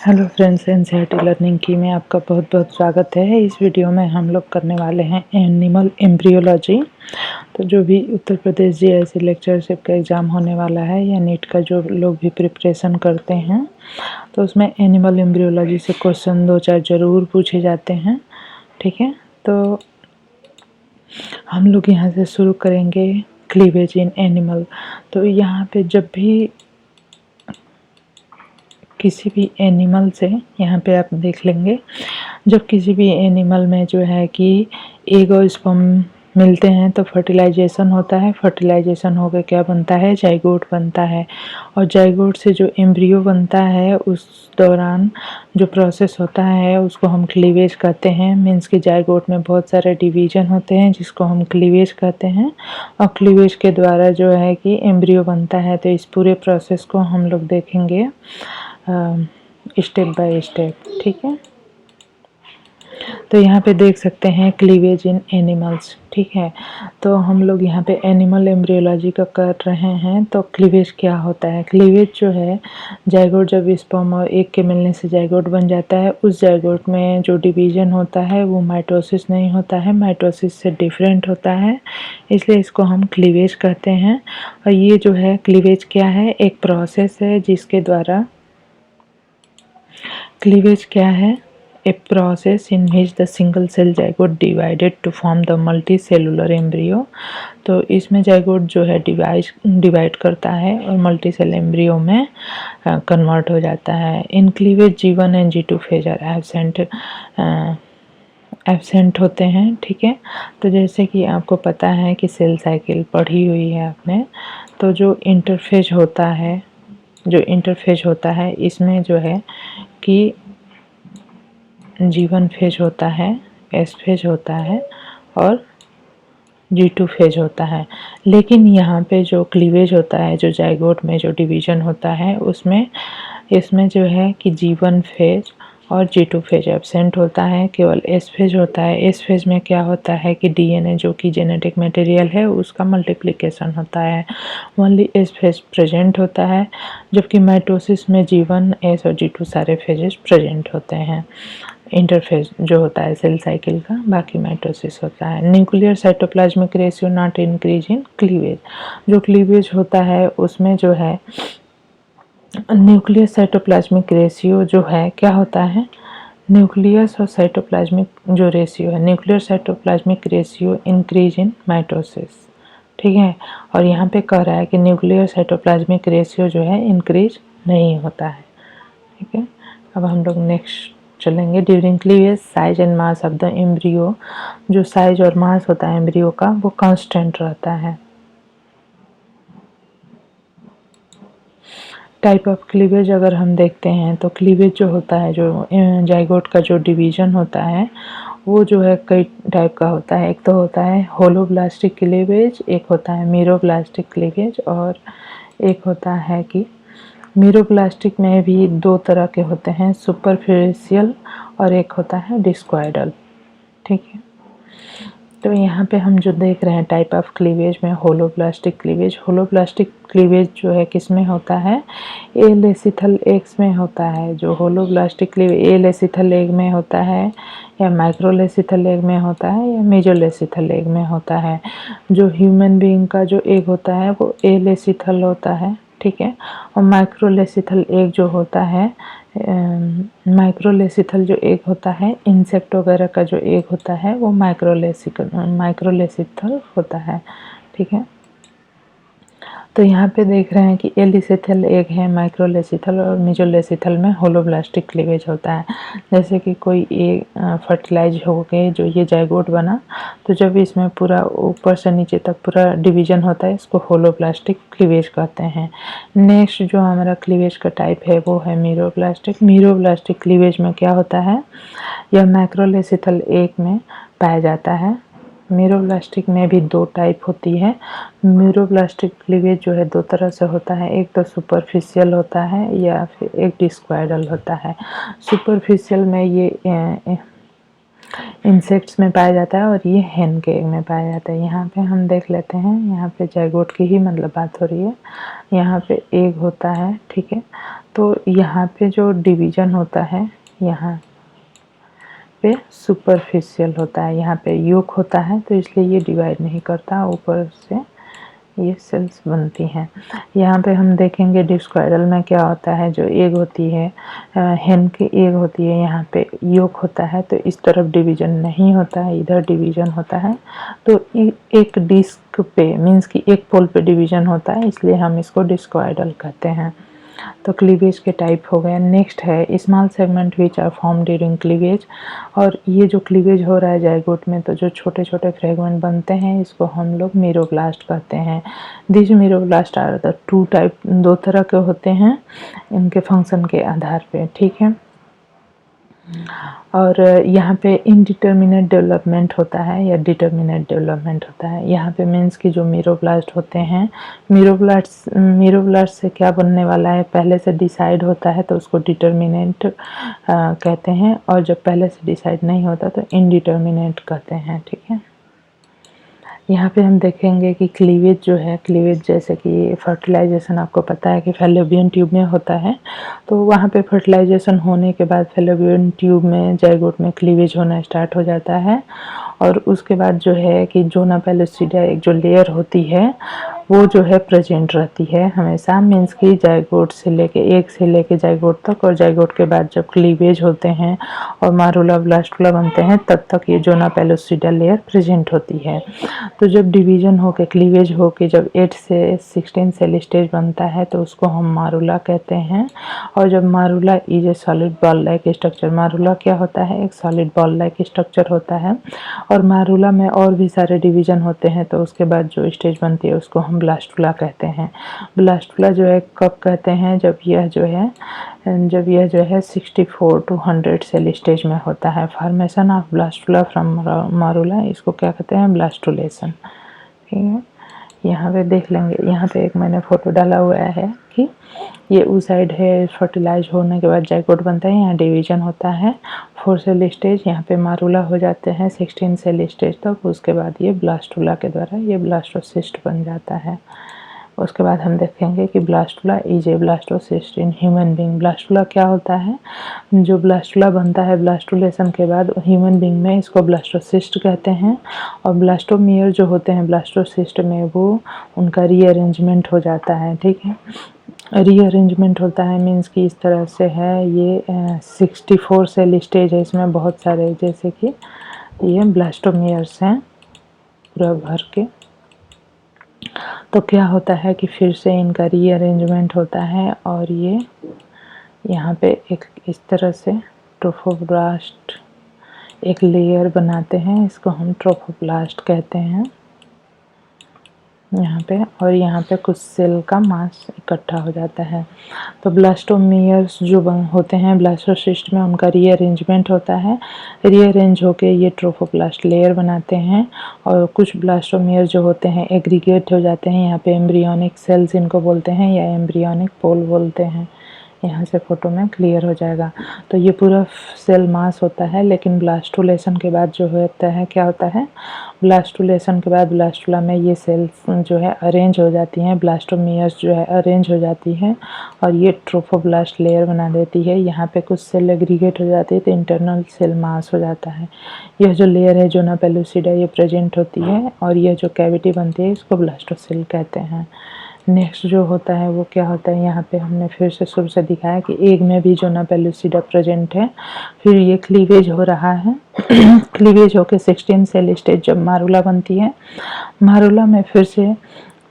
Hello friends, NCERT learning की में आपका बहुत बहुत स्वागत है। इस वीडियो में हम लोग करने वाले हैं एनिमल एम्ब्रियोलॉजी। तो जो भी उत्तर प्रदेश जीआईसी लेक्चरशिप का एग्ज़ाम होने वाला है या नीट का जो लोग भी प्रिपरेशन करते हैं तो उसमें एनिमल एम्ब्रियोलॉजी से क्वेश्चन 2-4 ज़रूर पूछे जाते हैं। ठीक है, तो हम लोग यहाँ से शुरू करेंगे क्लीवेज इन एनिमल। तो यहाँ पे जब भी किसी भी एनिमल से, यहाँ पे आप देख लेंगे, जब किसी भी एनिमल में जो है कि एग और स्पर्म मिलते हैं तो फर्टिलाइजेशन होता है। फर्टिलाइजेशन होकर क्या बनता है? जाइगोट बनता है। और जाइगोट से जो एम्ब्रियो बनता है उस दौरान जो प्रोसेस होता है उसको हम क्लीवेज कहते हैं। मीन्स कि जाइगोट में बहुत सारे डिवीजन होते हैं जिसको हम क्लीवेज कहते हैं। और क्लीवेज के द्वारा जो है कि एम्ब्रियो बनता है। तो इस पूरे प्रोसेस को हम लोग देखेंगे स्टेप बाय स्टेप। ठीक है, तो यहाँ पे देख सकते हैं क्लीवेज इन एनिमल्स। ठीक है, तो हम लोग यहाँ पे एनिमल एम्ब्रियोलॉजी का कर रहे हैं। तो क्लीवेज क्या होता है? क्लीवेज जो है, जाइगोट जब स्पर्म और एग के मिलने से जाइगोट बन जाता है, उस जाइगोट में जो डिवीजन होता है वो माइटोसिस नहीं होता है, माइटोसिस से डिफरेंट होता है, इसलिए इसको हम क्लीवेज कहते हैं। और ये जो है क्लीवेज क्या है? एक प्रोसेस है जिसके द्वारा क्लीवेज क्या है? A process in which the single cell zygote divided to form the multicellular embryo। तो इसमें जाइगोट जो है डिवाइड करता है और मल्टीसेल एम्ब्रियो में कन्वर्ट हो जाता है। In cleavage G1 and G2 phase are absent होते हैं। ठीक है, तो जैसे कि आपको पता है कि सेल साइकिल पढ़ी हुई है आपने, तो जो इंटरफेज होता है इसमें जो है कि G1 फेज होता है, S फेज होता है और G2 फेज होता है। लेकिन यहाँ पे जो क्लीवेज होता है, जो जाइगोट में जो डिवीजन होता है इसमें जो है कि G1 फेज और G2 फेज एब्सेंट होता है, केवल S फेज होता है। S फेज में क्या होता है कि DNA जो कि जेनेटिक मटेरियल है उसका मल्टीप्लिकेशन होता है। ओनली S फेज प्रेजेंट होता है, जबकि माइटोसिस में G1, S और G2 सारे फेजेस प्रेजेंट होते हैं। इंटरफेज जो होता है सेल साइकिल का, बाकी माइटोसिस होता है। Nuclear cytoplasmic ratio not increase in cleavage. जो क्लीवेज होता है उसमें जो है न्यूक्लियर साइटोप्लाज्मिक रेशियो जो है क्या होता है? न्यूक्लियस और साइटोप्लाज्मिक जो रेशियो है, nuclear cytoplasmic ratio increase in mitosis. ठीक है, और यहाँ पे कह रहा है कि न्यूक्लियर साइटोप्लाज्मिक रेशियो जो है इंक्रीज नहीं होता है। ठीक है, अब हम लोग नेक्स्ट चलेंगे। During cleavage size and mass of the embryo, जो साइज और मास होता है एम्ब्रियो का वो कांस्टेंट रहता है। टाइप ऑफ क्लीवेज अगर हम देखते हैं तो क्लीवेज जो होता है, जो जाइगोट का जो डिवीजन होता है वो जो है कई टाइप का होता है। एक तो होता है होलोब्लास्टिक क्लीवेज, एक होता है मीरोब्लास्टिक क्लीवेज, और एक होता है कि मीरोब्लास्टिक में भी दो तरह के होते हैं, सुपरफिशियल और एक होता है डिस्क्वाइडल। ठीक है, तो यहाँ पे हम जो देख रहे हैं टाइप ऑफ क्लीवेज में होलोब्लास्टिक क्लीवेज। होलोब्लास्टिक क्लीवेज जो है किस में होता है? ए लेसिथल एग्स में होता है। जो होलोब्लास्टिक क्लीवेज ए लेसिथल एग में होता है या माइक्रोलेसिथल एग में होता है या मेजोलेसिथल एग में होता है। जो ह्यूमन बीइंग का जो एग होता है वो ए लेसिथल होता है। ठीक है, और माइक्रोलेसिथल एग जो होता है, माइक्रोलेसिथल जो एग होता है, इंसेक्ट वगैरह का जो एग होता है वो माइक्रोलेसिथल होता है। ठीक है, तो यहाँ पे देख रहे हैं कि एलिसेथल एग है, माइक्रोलेसिथल और मेजोलेसिथल में होलोब्लास्टिक क्लीवेज होता है। जैसे कि कोई एग फर्टिलाइज हो गए, जो ये जाइगोट बना, तो जब इसमें पूरा ऊपर से नीचे तक पूरा डिवीजन होता है इसको होलोब्लास्टिक क्लीवेज कहते हैं। नेक्स्ट जो हमारा क्लीवेज का टाइप है वो है मीरोब्लास्टिक। मीरोब्लास्टिक क्लीवेज में क्या होता है? यह माइक्रोलेसिथल एग में पाया जाता है। मीरोब्लास्टिक में भी दो टाइप होती है। मीरोब्लास्टिक क्लीवेज जो है दो तरह से होता है, एक तो सुपरफिशियल होता है या फिर एक डिस्क्वाइडल होता है। सुपरफिशियल में ये इंसेक्ट्स में पाया जाता है और ये हेन के एग में पाया जाता है। यहाँ पे हम देख लेते हैं, यहाँ पे जाइगोट की ही मतलब बात हो रही है। यहाँ पे एग होता है। ठीक है, तो यहाँ पे जो डिवीज़न होता है, यहाँ पे सुपरफिशियल होता है, यहाँ पे योक होता है, तो इसलिए ये डिवाइड नहीं करता, ऊपर से ये सेल्स बनती हैं। यहाँ पे हम देखेंगे डिस्क्वायरल में क्या होता है, जो एग होती है, हेन की एग होती है, यहाँ पे योक होता है, तो इस तरफ डिवीज़न नहीं होता है, इधर डिवीज़न होता है। तो एक डिस्क पे मीन्स कि एक पोल पे डिवीज़न होता है, इसलिए हम इसको डिस्क्वायरल कहते हैं। तो क्लीवेज के टाइप हो गए। नेक्स्ट है small segment which are form during cleavage. और ये जो क्लीवेज हो रहा है जाइगोट में, तो जो छोटे छोटे फ्रेगमेंट बनते हैं, इसको हम लोग मीरोब्लास्ट कहते हैं। This meroblast are the two type, दो तरह के होते हैं इनके फंक्शन के आधार पे, ठीक है। और यहाँ पे इनडिटर्मिनेट डेवलपमेंट होता है या डिटर्मिनेट डेवलपमेंट होता है। यहाँ पे मीन्स कि जो मीरोब्लास्ट होते हैं, मीरोब्लास्ट से क्या बनने वाला है पहले से डिसाइड होता है, तो उसको डिटर्मिनेट कहते हैं, और जब पहले से डिसाइड नहीं होता तो इनडिटर्मिनेट कहते हैं, ठीक है। यहाँ पे हम देखेंगे कि क्लीवेज जो है, क्लीवेज जैसे कि फर्टिलाइजेशन आपको पता है कि फैलोपियन ट्यूब में होता है, तो वहाँ पे फर्टिलाइजेशन होने के बाद फैलोपियन ट्यूब में जाइगोट में क्लीवेज होना स्टार्ट हो जाता है। और उसके बाद जो है कि जोना पेलुसिडा एक जो लेयर होती है वो जो है प्रेजेंट रहती है हमेशा, मीन्स कि जाइगोट से लेके एक से लेके जाइगोट तक, और जाइगोट के बाद जब क्लीवेज होते हैं और मारूला ब्लास्टुला बनते हैं तब तक ये जोना पेलुसिडा लेयर प्रेजेंट होती है। तो जब डिवीज़न होके क्लीवेज होके जब 8 से 16 सेल स्टेज बनता है तो उसको हम मारूला कहते हैं। और जब morula is a solid ball like structure, morula क्या होता है, एक सॉलिड बॉल लाइक स्ट्रक्चर होता है, और मारूला में और भी सारे डिवीज़न होते हैं, तो उसके बाद जो स्टेज बनती है उसको हम ब्लास्टुला कहते हैं। ब्लास्टुला जो है कब कहते हैं, जब यह जो है 64 to 100 सेल स्टेज में होता है। फॉर्मेशन ऑफ ब्लास्टुला फ्रॉम मारूला, इसको क्या कहते हैं, ब्लास्टुलेशन, ठीक है। यहाँ पे देख लेंगे, यहाँ पे एक मैंने फोटो डाला हुआ है कि ये उस साइड है, फर्टिलाइज होने के बाद जाइगोट बनता है, यहाँ डिवीजन होता है 4 सेल स्टेज, यहाँ पे मारूला हो जाते हैं 16 सेल स्टेज तक, उसके बाद ये ब्लास्टुला के द्वारा ये ब्लास्टोसिस्ट बन जाता है। उसके बाद हम देखेंगे कि blastula is a blastocyst in human being. Blastula क्या होता है, जो ब्लास्टुला बनता है ब्लास्टुलेशन के बाद ह्यूमन बीइंग में, इसको ब्लास्टोसिस्ट कहते हैं। और ब्लास्टोमियर जो होते हैं ब्लास्टोसिस्ट में, वो उनका रीअरेंजमेंट हो जाता है, ठीक है। रीअरेंजमेंट होता है मीन्स कि इस तरह से है, ये 64 सेल स्टेज है, इसमें बहुत सारे, जैसे कि ये ब्लास्टोमियर्स हैं पूरा भर के। तो क्या होता है कि फिर से इनका रीअरेंजमेंट होता है, और ये यहाँ पे एक इस तरह से ट्रोफोब्लास्ट एक लेयर बनाते हैं, इसको हम ट्रोफोब्लास्ट कहते हैं यहाँ पे। और यहाँ पे कुछ सेल का मास इकट्ठा हो जाता है। तो ब्लास्टोमियर्स जो होते हैं ब्लास्टोसिस्ट में, उनका रीअरेंजमेंट होता है, रीअरेंज होके ये ट्रोफोब्लास्ट लेयर बनाते हैं। और कुछ ब्लास्टोमियर जो होते हैं एग्रीगेट हो जाते हैं, यहाँ पे एम्ब्रियोनिक सेल्स इनको बोलते हैं, या एम्ब्रियोनिक पोल बोलते हैं। यहाँ से फोटो में क्लियर हो जाएगा। तो ये पूरा सेल मास होता है, लेकिन ब्लास्टुलेशन के बाद जो होता है, क्या होता है, ब्लास्टुलेशन के बाद ब्लास्टुला में ये सेल्स जो है अरेंज हो जाती हैं, ब्लास्टोमियर्स जो है अरेंज हो जाती हैं, और ये ट्रोफोब्लास्ट लेयर बना देती है। यहाँ पे कुछ सेल एग्रीगेट हो जाती है तो इंटरनल सेल मास हो जाता है। यह जो लेयर है जोना पेलुसिडा ये प्रेजेंट होती है, और यह जो कैविटी बनती है इसको ब्लास्टोसेल कहते हैं। नेक्स्ट जो होता है वो क्या होता है, यहाँ पे हमने फिर से शुरू से दिखाया कि एग में भी जोना पेलुसिडा प्रेजेंट है। फिर ये क्लीवेज हो रहा है क्लीवेज होके 16 सेल स्टेज जब मारूला बनती है, मारूला में फिर से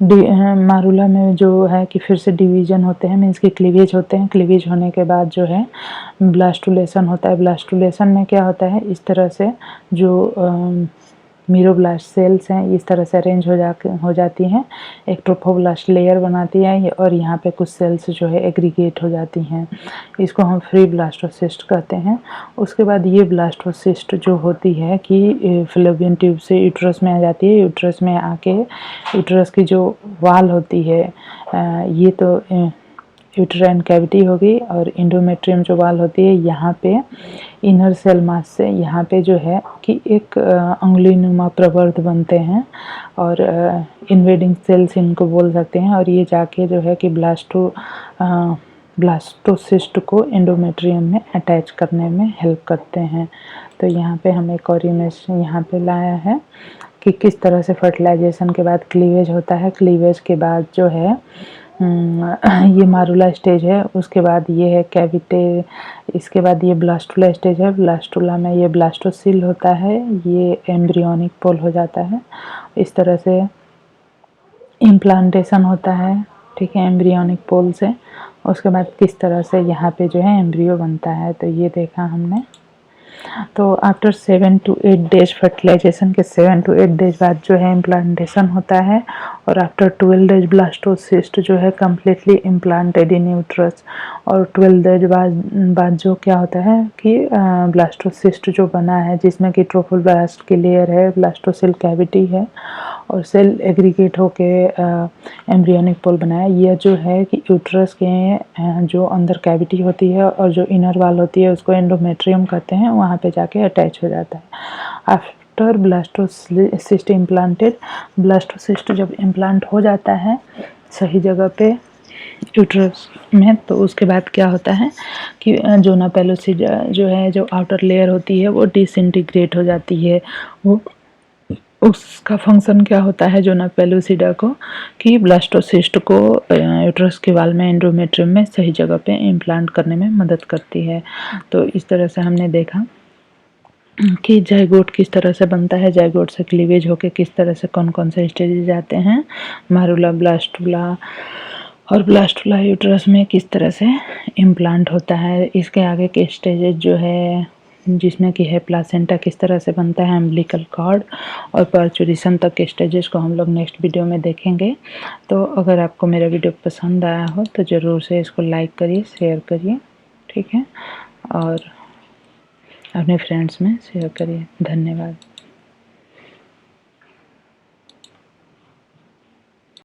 मारूला में जो है कि फिर से डिवीजन होते हैं, मीन्स कि क्लीवेज होते हैं। क्लीवेज होने के बाद जो है ब्लास्टुलेशन होता है। ब्लास्टुलेशन में क्या होता है, इस तरह से जो मीरोब्लास्ट सेल्स हैं इस तरह से अरेंज हो जाती हैं, एक ट्रोफोब्लास्ट लेयर बनाती है, और यहाँ पे कुछ सेल्स जो है एग्रीगेट हो जाती हैं, इसको हम फ्री ब्लास्टोसिस्ट कहते हैं। उसके बाद ये ब्लास्टोसिस्ट जो होती है कि फैलोपियन ट्यूब से यूट्रस में आ जाती है, यूट्रस में आके यूट्रस की जो वाल होती है, ये तो यूट्राइन कैविटी होगी, और इंडोमेट्रियम जो वाल होती है, यहाँ पे इनर सेल मास से यहाँ पे जो है कि एक अंगुलीनुमा प्रवर्ध बनते हैं, और इन्वेडिंग सेल्स इनको बोल सकते हैं। और ये जाके जो है कि ब्लास्टोसिस्ट को एंडोमेट्रियम में अटैच करने में हेल्प करते हैं। तो यहाँ पे हम एक और इमेज यहाँ पे लाया है कि किस तरह से फर्टिलाइजेशन के बाद क्लीवेज होता है। क्लीवेज के बाद जो है ये मारुला स्टेज है, उसके बाद ये है कैविटे, इसके बाद ये ब्लास्टुला स्टेज है। ब्लास्टुला में ये ब्लास्टोसिल होता है, ये एम्ब्रियोनिक पोल हो जाता है। इस तरह से इम्प्लांटेशन होता है, ठीक है, एम्ब्रियोनिक पोल से। उसके बाद किस तरह से यहाँ पे जो है एम्ब्रियो बनता है, तो ये देखा हमने। तो आफ्टर 7 to 8 डेज फर्टिलाइजेशन के 7 to 8 डेज बाद जो है इम्प्लांटेशन होता है, और आफ्टर 12 डेज ब्लास्टोसिस्ट जो है कम्प्लीटली इम्प्लांटेड इन यूट्रस। और 12 डेज बाद जो क्या होता है कि ब्लास्टोसिस्ट जो बना है, जिसमें कि ट्रोफोब्लास्ट की लेयर है, ब्लास्टोसिल कैविटी है, और सेल एग्रीगेट होके एम्ब्रियोनिक पोल बनाया। यह जो है कि यूट्रस के जो अंदर कैविटी होती है और जो इनर वाल होती है उसको एंडोमेट्रियम कहते हैं, वहाँ पे जाके अटैच हो जाता है। आफ्टर ब्लास्टोसिस्ट इम्प्लांटेड, ब्लास्टोसिस्ट जब इम्प्लांट हो जाता है सही जगह पे यूट्रस में, तो उसके बाद क्या होता है कि जोना पेलोसिडा जो है, जो आउटर लेयर होती है, वो डिसइंटीग्रेट हो जाती है। वो उसका फंक्शन क्या होता है जोना पेलुसिडा को, कि ब्लास्टोसिस्ट को यूट्रस के वाल में एंडोमेट्रियम में सही जगह पे इम्प्लांट करने में मदद करती है। तो इस तरह से हमने देखा कि जाइगोट किस तरह से बनता है, जाइगोट से क्लीवेज होके किस तरह से कौन कौन से स्टेजेस आते हैं, मारुला, ब्लास्टुला और ब्लास्टुला यूट्रस में किस तरह से इम्प्लांट होता है। इसके आगे के स्टेजेस जो है, जिसमें कि है प्लासेंटा किस तरह से बनता है, अम्बिलिकल कॉर्ड और पर्चुरेशन तक के स्टेजेस को हम लोग नेक्स्ट वीडियो में देखेंगे। तो अगर आपको मेरा वीडियो पसंद आया हो तो ज़रूर से इसको लाइक करिए, शेयर करिए, ठीक है, और अपने फ्रेंड्स में शेयर करिए। धन्यवाद।